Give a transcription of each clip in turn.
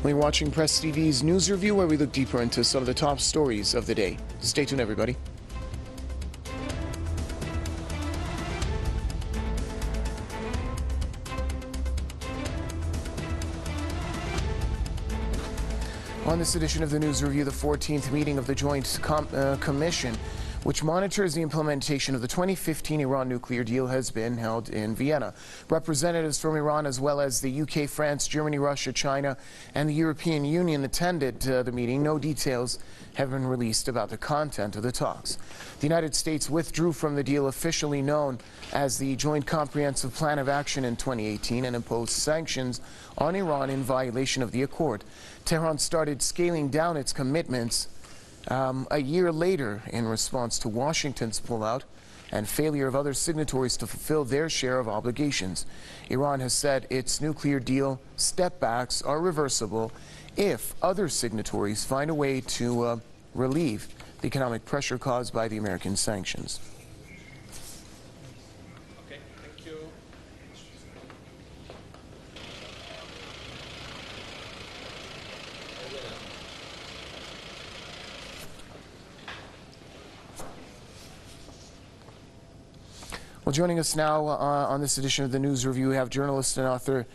You're watching Press TV's news review, where we look deeper into some of the top stories of the day. Stay tuned, everybody. On this edition of the news review, the 14th meeting of the Joint Commission, which monitors the implementation of the 2015 Iran nuclear deal, has been held in Vienna. Representatives from Iran, as well as the UK, France, Germany, Russia, China, and the European Union attended the meeting. No details have been released about the content of the talks. The United States withdrew from the deal, officially known as the Joint Comprehensive Plan of Action, in 2018 and imposed sanctions on Iran in violation of the accord. Tehran started scaling down its commitments a year later in response to Washington's pullout and failure of other signatories to fulfill their share of obligations. Iran has said its nuclear deal step-backs are reversible if other signatories find a way to relieve the economic pressure caused by the American sanctions. Okay, thank you. Well, joining us now on this edition of the News Review, we have journalist and author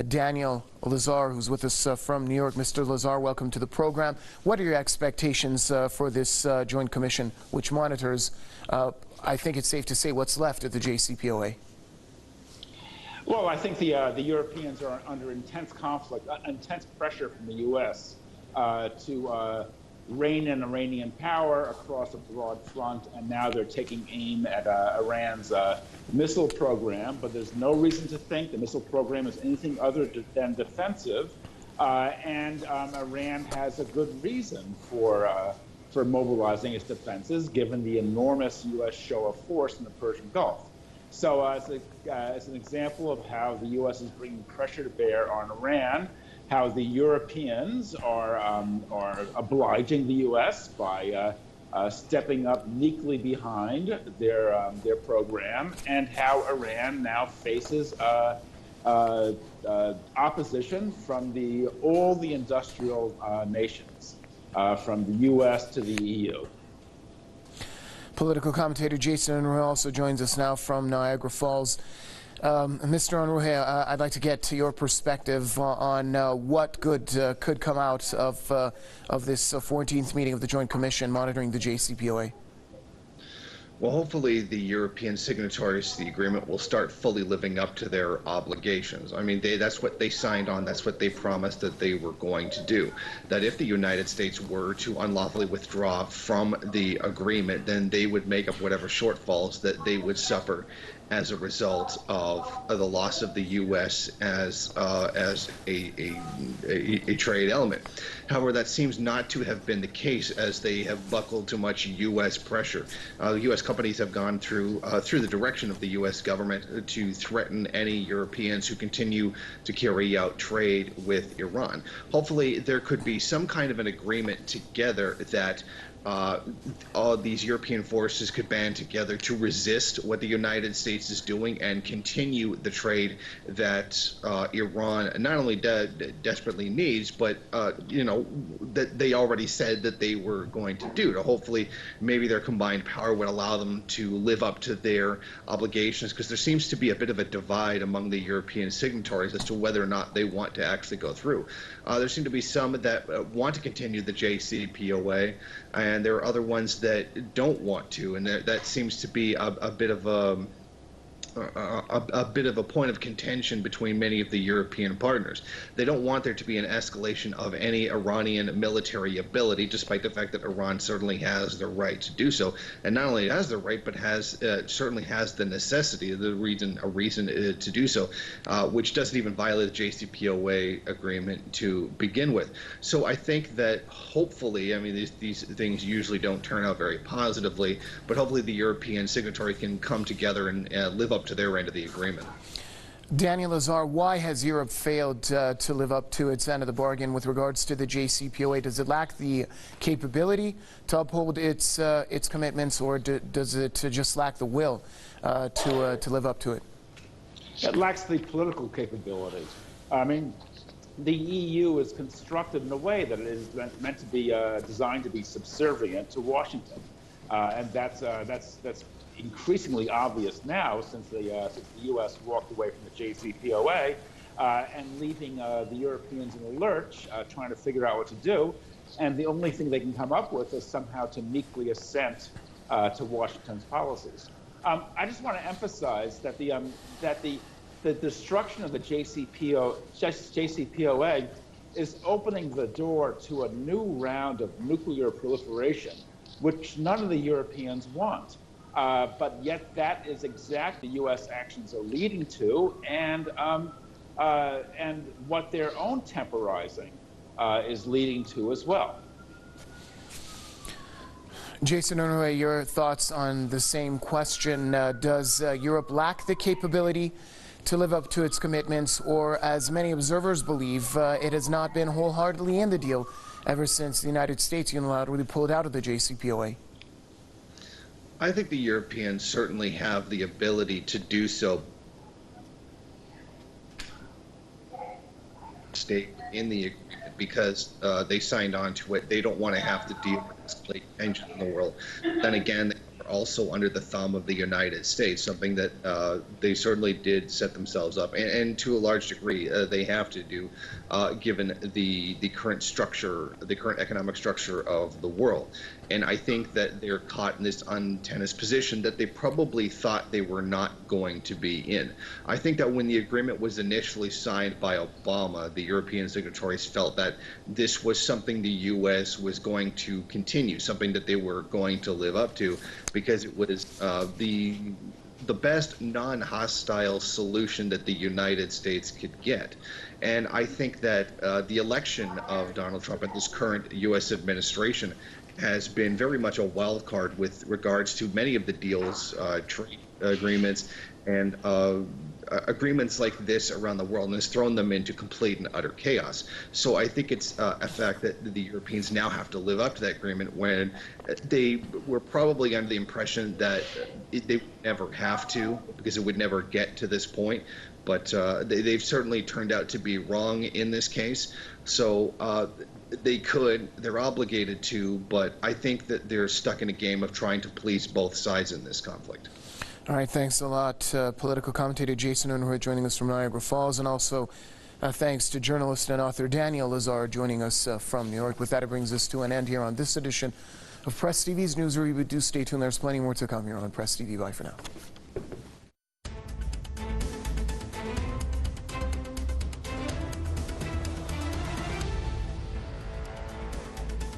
Daniel Lazar, who's with us from New York. Mr. Lazar, welcome to the program. What are your expectations for this Joint Commission, which monitors, I think it's safe to say, what's left of the JCPOA? Well, I think the Europeans are under intense conflict, intense pressure from the U.S. To rein in Iranian power across a broad front, and now they're taking aim at Iran's missile program. But there's no reason to think the missile program is anything other than defensive, and Iran has a good reason for mobilizing its defenses, given the enormous U.S. show of force in the Persian Gulf. So as an example of how the U.S. is bringing pressure to bear on Iran, how the Europeans are obliging the U.S. by stepping up meekly behind their program, and how Iran now faces opposition from all the industrial nations, from the U.S. to the EU. Political commentator Jason Unruhe also joins us now from Niagara Falls. Mr. Unruhe, I'd like to get to your perspective on what good could come out of this 14th meeting of the Joint Commission monitoring the JCPOA. Well, hopefully the European signatories to the agreement will start fully living up to their obligations. I mean, that's what they signed on. That's what they promised that they were going to do. That if the United States were to unlawfully withdraw from the agreement, then they would make up whatever shortfalls that they would suffer as a result of the loss of the U.S. as a trade element. However, that seems not to have been the case, as they have buckled to much U.S. pressure. U.S. companies have gone through the direction of the U.S. government to threaten any Europeans who continue to carry out trade with Iran. Hopefully, there could be some kind of an agreement together that all these European forces could band together to resist what the United States is doing and continue the trade that Iran not only desperately needs, but that they already said that they were going to do. To hopefully, maybe their combined power would allow them to live up to their obligations, because there seems to be a bit of a divide among the European signatories as to whether or not they want to actually go through. There seem to be some that want to continue the JCPOA, and there are other ones that don't want to, and that seems to be a bit of a point of contention between many of the European partners. They don't want there to be an escalation of any Iranian military ability, despite the fact that Iran certainly has the right to do so, and not only has the right, but certainly has the necessity, a reason to do so, which doesn't even violate the JCPOA agreement to begin with. So I think that hopefully, I mean, these things usually don't turn out very positively, but hopefully the European signatory can come together and live up to their end of the agreement. Daniel Lazar, why has Europe failed to live up to its end of the bargain with regards to the JCPOA? Does it lack the capability to uphold its commitments, or does it just lack the will to live up to it? It lacks the political capability. I mean, the EU is constructed in a way that it is meant to be designed to be subservient to Washington, and that's increasingly obvious now since the U.S. walked away from the JCPOA and leaving the Europeans in a lurch, trying to figure out what to do. And the only thing they can come up with is somehow to meekly assent to Washington's policies. I just want to emphasize that the destruction of the JCPOA is opening the door to a new round of nuclear proliferation, which none of the Europeans want. But yet that is exactly U.S. actions are leading to, and what their own temporizing is leading to as well. Jason Unruhe, your thoughts on the same question. Does Europe lack the capability to live up to its commitments, or, as many observers believe, it has not been wholeheartedly in the deal ever since the United States unilaterally pulled out of the JCPOA? I think the Europeans certainly have the ability to do so. State in the agreement because they signed on to it. They don't want to have to deal with this great tension in the world. Then again, they are also under the thumb of the United States, something that they certainly did set themselves up, and to a large degree they have to do, given the current structure, the current economic structure of the world. And I think that they're caught in this untennis position that they probably thought they were not going to be in. I think that when the agreement was initially signed by Obama, the European signatories felt that this was something the U.S. was going to continue, something that they were going to live up to, because it was the best non-hostile solution that the United States could get. And I think that the election of Donald Trump and this current U.S. administration has been very much a wild card with regards to many of the deals, trade agreements, and agreements like this around the world, and has thrown them into complete and utter chaos. So I think it's a fact that the Europeans now have to live up to that agreement, when they were probably under the impression that they would never have to, because it would never get to this point. But they've certainly turned out to be wrong in this case. So they're obligated to, but I think that they're stuck in a game of trying to please both sides in this conflict. All right, thanks a lot, political commentator Jason Unruhe joining us from Niagara Falls, and also thanks to journalist and author Daniel Lazar joining us from New York. With that, it brings us to an end here on this edition of Press TV's News Review. Do stay tuned, there's plenty more to come here on Press TV. Bye for now.